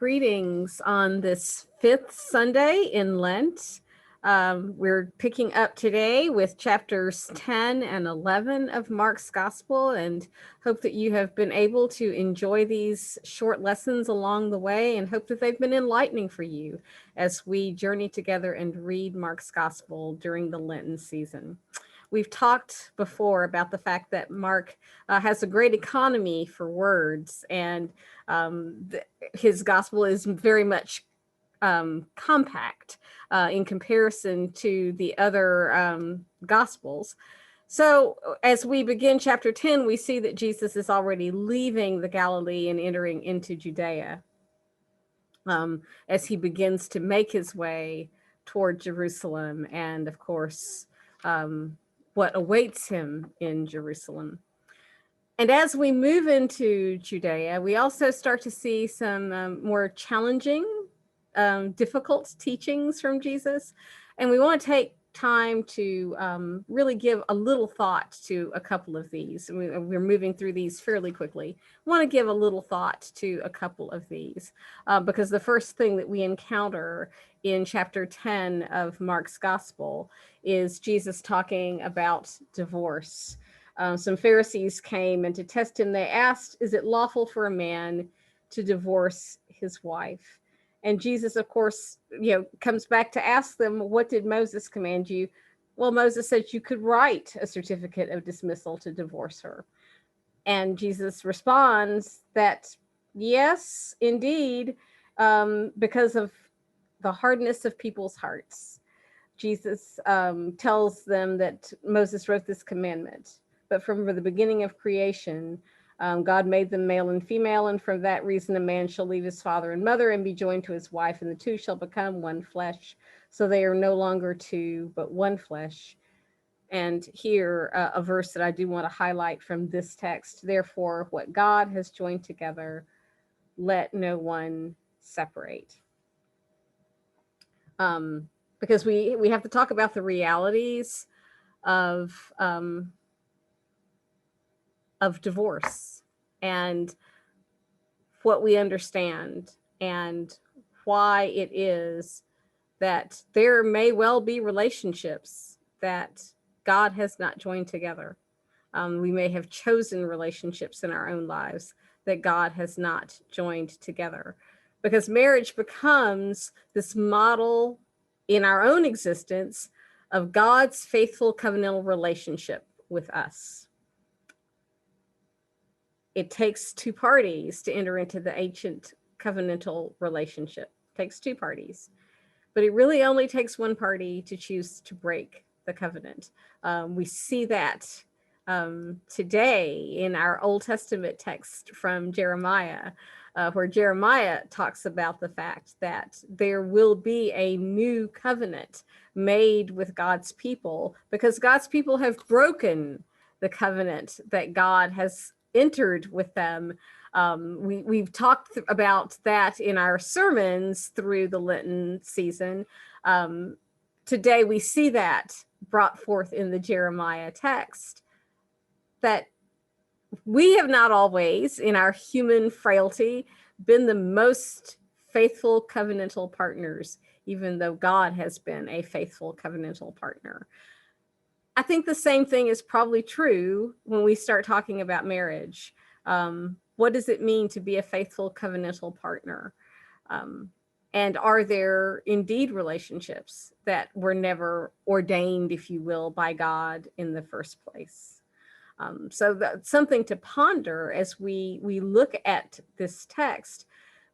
Greetings on this fifth Sunday in Lent. We're picking up today with chapters 10 and 11 of Mark's Gospel, and hope that you have been able to enjoy these short lessons along the way, and hope that they've been enlightening for you as we journey together and read Mark's Gospel during the Lenten season. We've talked before about the fact that Mark has a great economy for words, and his gospel is very much compact in comparison to the other gospels. So as we begin chapter 10, we see that Jesus is already leaving the Galilee and entering into Judea as he begins to make his way toward Jerusalem and, of course, what awaits him in Jerusalem. And as we move into Judea, we also start to see some more challenging, difficult teachings from Jesus. And we want to take time to really give a little thought to a couple of these. We're moving through these fairly quickly. I want to give a little thought to a couple of these because the first thing that we encounter in chapter 10 of Mark's Gospel is Jesus talking about divorce. Some Pharisees came, and to test him, they asked, is it lawful for a man to divorce his wife? And Jesus, of course, comes back to ask them, what did Moses command you? Well, Moses said you could write a certificate of dismissal to divorce her. And Jesus responds that, yes, indeed, because of the hardness of people's hearts. Jesus tells them that Moses wrote this commandment, but from the beginning of creation, God made them male and female, and for that reason a man shall leave his father and mother and be joined to his wife, and the two shall become one flesh. So they are no longer two, but one flesh. And here, a verse that I do want to highlight from this text, therefore, what God has joined together, let no one separate. Because we have to talk about the realities of divorce and what we understand and why it is that there may well be relationships that God has not joined together. We may have chosen relationships in our own lives that God has not joined together, because marriage becomes this model in our own existence of God's faithful covenantal relationship with us. It takes two parties to enter into the ancient covenantal relationship. It takes two parties, but it really only takes one party to choose to break the covenant. We see that today in our Old Testament text from Jeremiah, where Jeremiah talks about the fact that there will be a new covenant made with God's people because God's people have broken the covenant that God has entered with them. We've talked about that in our sermons through the Lenten season. Today we see that brought forth in the Jeremiah text, that we have not always, in our human frailty, been the most faithful covenantal partners, even though God has been a faithful covenantal partner. I think the same thing is probably true when we start talking about marriage. What does it mean to be a faithful covenantal partner? And are there indeed relationships that were never ordained, if you will, by God in the first place? So that's something to ponder as we look at this text,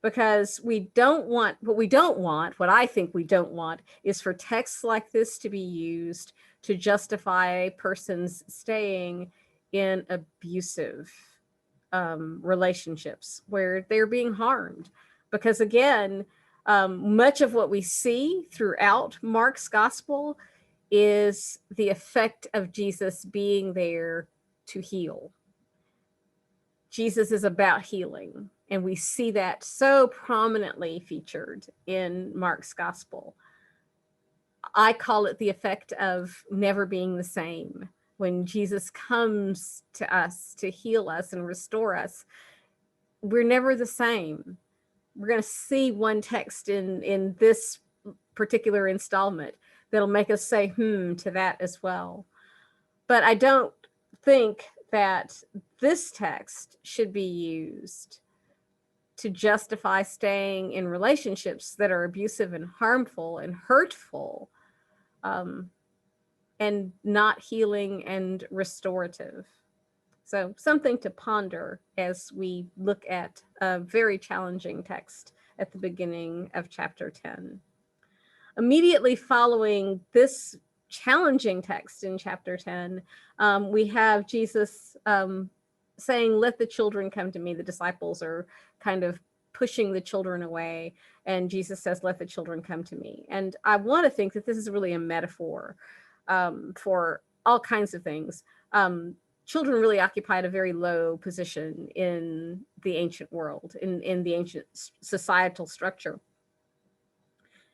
because what I think we don't want is for texts like this to be used to justify persons staying in abusive relationships where they're being harmed. Because again, much of what we see throughout Mark's gospel is the effect of Jesus being there to heal. Jesus is about healing, and we see that so prominently featured in Mark's gospel. I call it the effect of never being the same. When Jesus comes to us to heal us and restore us, we're never the same. we're going to see one text in this particular installment that'll make us say to that as well. But I don't think that this text should be used to justify staying in relationships that are abusive and harmful and hurtful, and not healing and restorative. So something to ponder as we look at a very challenging text at the beginning of chapter 10. Immediately following this challenging text in chapter 10, we have Jesus saying, "Let the children come to me." The disciples are kind of pushing the children away, and Jesus says, "Let the children come to me." And I want to think that this is really a metaphor for all kinds of things. Children really occupied a very low position in the ancient world, in the ancient societal structure.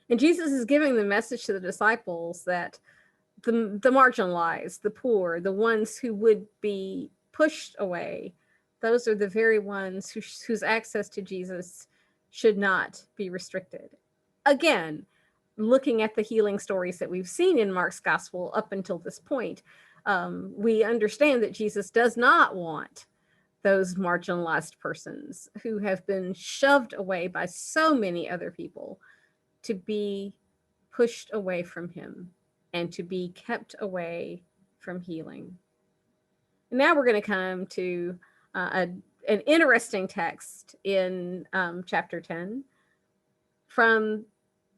And Jesus is giving the message to the disciples that the marginalized, the poor, the ones who would be pushed away, those are the very ones whose access to Jesus should not be restricted. Again, looking at the healing stories that we've seen in Mark's gospel up until this point, we understand that Jesus does not want those marginalized persons who have been shoved away by so many other people to be pushed away from him and to be kept away from healing. And now we're going to come to an interesting text in chapter 10 from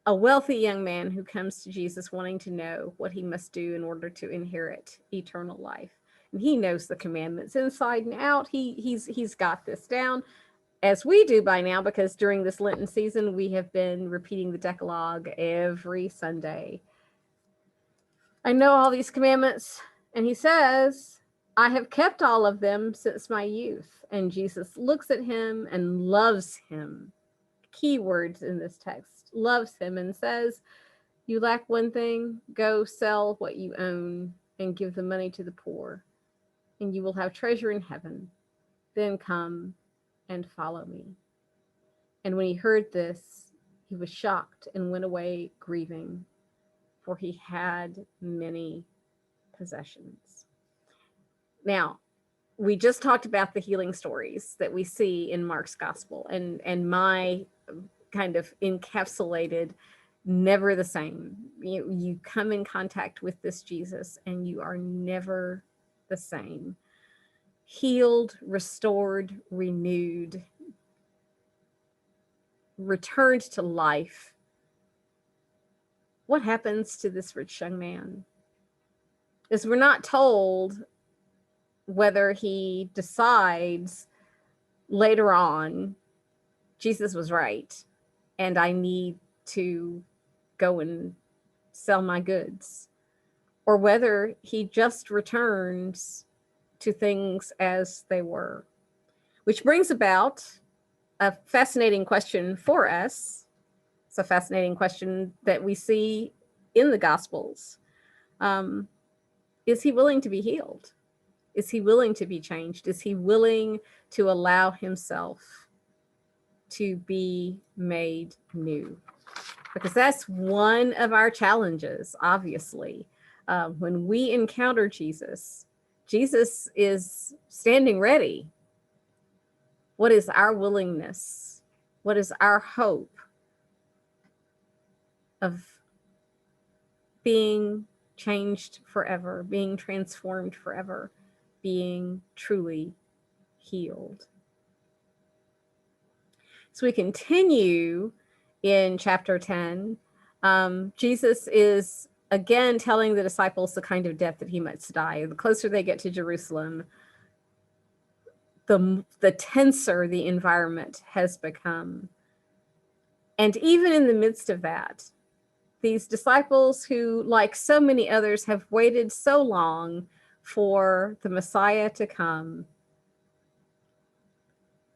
a wealthy young man who comes to Jesus wanting to know what he must do in order to inherit eternal life. And he knows the commandments inside and out. He's got this down, as we do by now, because during this Lenten season, we have been repeating the Decalogue every Sunday. "I know all these commandments." And he says, "I have kept all of them since my youth." And Jesus looks at him and loves him. Key words in this text: loves him, and says, "You lack one thing. Go sell what you own and give the money to the poor, and you will have treasure in heaven. Then come and follow me." And when he heard this, he was shocked and went away grieving, for he had many possessions. Now, we just talked about the healing stories that we see in Mark's gospel, and my kind of encapsulated never the same. You come in contact with this Jesus and you are never the same. Healed, restored, renewed, returned to life. What happens to this rich young man? Is we're not told whether he decides later on, Jesus was right, and I need to go and sell my goods, or whether he just returns to things as they were. Which brings about a fascinating question for us. It's a fascinating question that we see in the Gospels. Is he willing to be healed? Is he willing to be changed? Is he willing to allow himself to be made new? Because that's one of our challenges, obviously. When we encounter Jesus, Jesus is standing ready. What is our willingness? What is our hope of being changed forever, being transformed forever, being truly healed? So we continue in chapter 10. Jesus is again telling the disciples the kind of death that he must die. The closer they get to Jerusalem, the tenser the environment has become. And even in the midst of that, these disciples who, like so many others, have waited so long for the Messiah to come,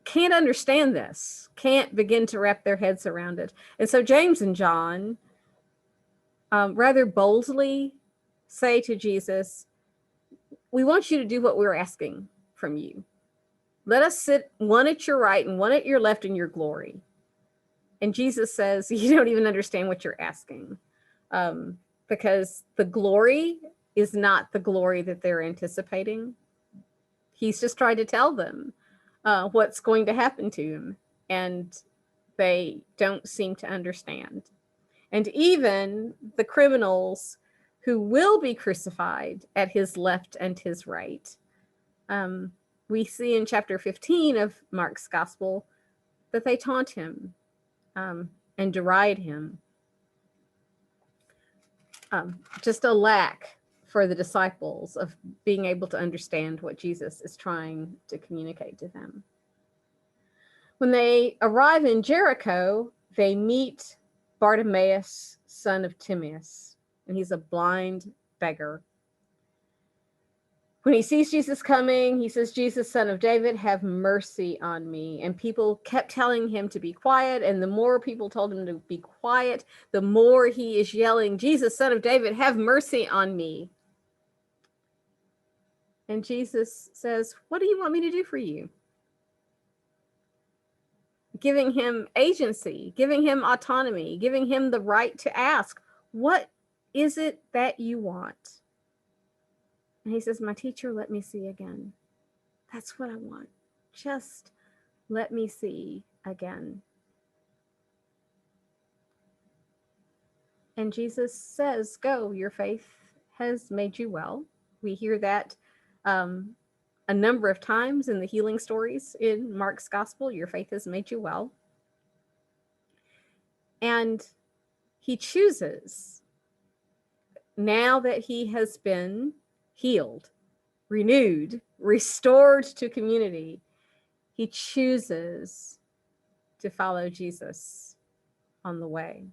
can't understand this, can't begin to wrap their heads around it. And so James and John rather boldly say to Jesus, "We want you to do what we're asking from you. Let us sit one at your right and one at your left in your glory." And Jesus says, you don't even understand what you're asking, because the glory is not the glory that they're anticipating. He's just trying to tell them what's going to happen to him, and they don't seem to understand. And even the criminals who will be crucified at his left and his right, we see in chapter 15 of Mark's gospel that they taunt him and deride him. Just a lack for the disciples of being able to understand what Jesus is trying to communicate to them. When they arrive in Jericho, they meet Bartimaeus, son of Timaeus, and he's a blind beggar. When he sees Jesus coming, he says, Jesus, son of David, have mercy on me. And people kept telling him to be quiet. And the more people told him to be quiet, the more he is yelling, Jesus, son of David, have mercy on me. And Jesus says, what do you want me to do for you? Giving him agency, giving him autonomy, giving him the right to ask, what is it that you want? And he says, my teacher, let me see again. That's what I want. Just let me see again. And Jesus says, go, your faith has made you well. We hear that a number of times in the healing stories in Mark's gospel. Your faith has made you well. And he chooses, now that he has been healed, renewed, restored to community, he chooses to follow Jesus on the way.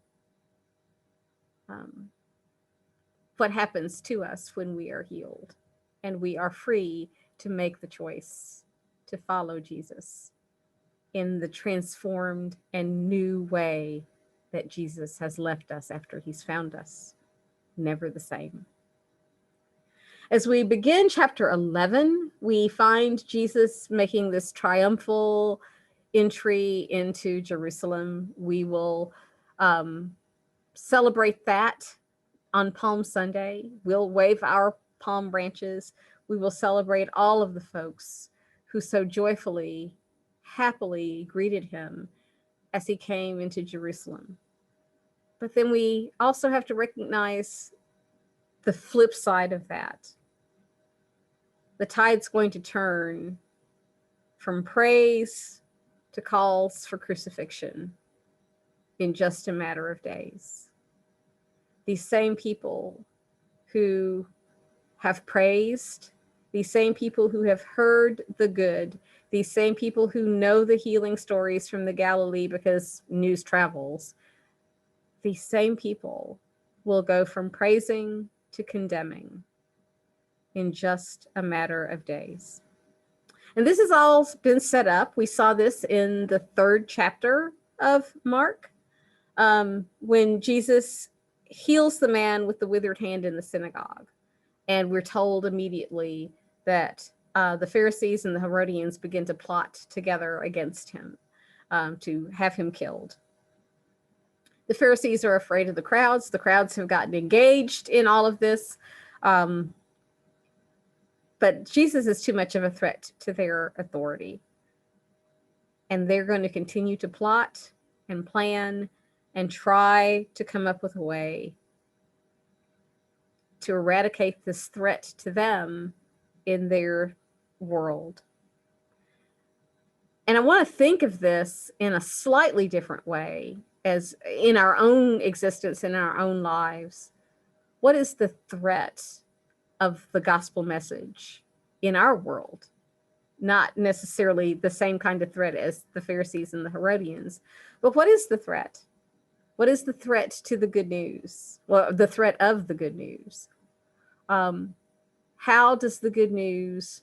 What happens to us when we are healed and we are free to make the choice to follow Jesus in the transformed and new way that Jesus has left us after he's found us, never the same. As we begin chapter 11, we find Jesus making this triumphal entry into Jerusalem. We will celebrate that on Palm Sunday. We'll wave our palm branches. We will celebrate all of the folks who so joyfully, happily greeted him as he came into Jerusalem. But then we also have to recognize the flip side of that. The tide's going to turn from praise to calls for crucifixion in just a matter of days. These same people who have praised, these same people who have heard the good, these same people who know the healing stories from the Galilee because news travels, these same people will go from praising to condemning in just a matter of days. And this has all been set up. We saw this in the 3rd chapter of Mark, when Jesus heals the man with the withered hand in the synagogue. And we're told immediately that the Pharisees and the Herodians begin to plot together against him to have him killed. The Pharisees are afraid of the crowds. The crowds have gotten engaged in all of this. But Jesus is too much of a threat to their authority. And they're going to continue to plot and plan and try to come up with a way to eradicate this threat to them in their world. And I want to think of this in a slightly different way, as in our own existence, in our own lives. What is the threat of the gospel message in our world? Not necessarily the same kind of threat as the Pharisees and the Herodians, but what is the threat? What is the threat to the good news? Well, the threat of the good news. How does the good news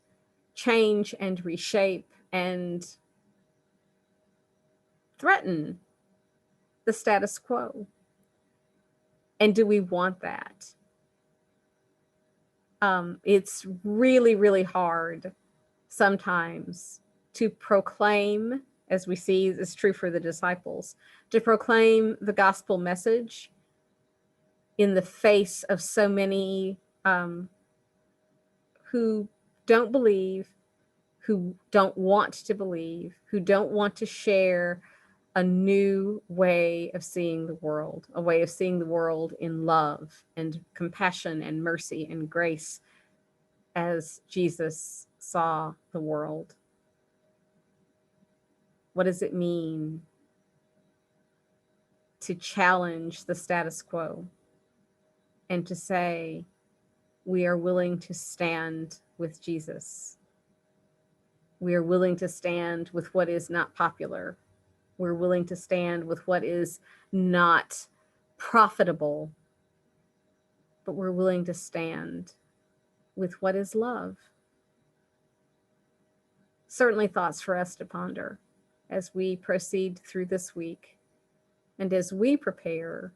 change and reshape and threaten the status quo? And do we want that? It's really, really hard sometimes to proclaim as we see is true for the disciples, to proclaim the gospel message in the face of so many who don't believe, who don't want to believe, who don't want to share a new way of seeing the world, a way of seeing the world in love and compassion and mercy and grace as Jesus saw the world. What does it mean to challenge the status quo and to say, we are willing to stand with Jesus? We are willing to stand with what is not popular. We're willing to stand with what is not profitable, but we're willing to stand with what is love. Certainly thoughts for us to ponder as we proceed through this week and as we prepare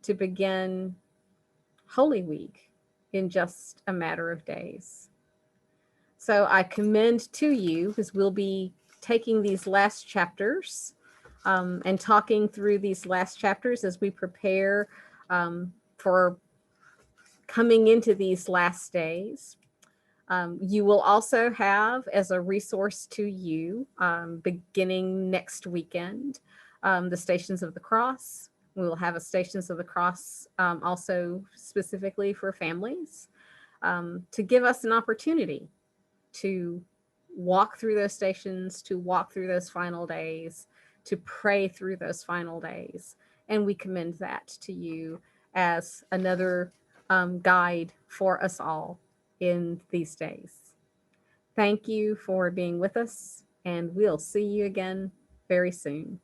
to begin Holy Week in just a matter of days. So I commend to you, because we'll be taking these last chapters and talking through these last chapters as we prepare for coming into these last days. You will also have as a resource to you, beginning next weekend, the Stations of the Cross. We will have a Stations of the Cross also specifically for families to give us an opportunity to walk through those stations, to walk through those final days, to pray through those final days. And we commend that to you as another guide for us all in these days. Thank you for being with us, and we'll see you again very soon.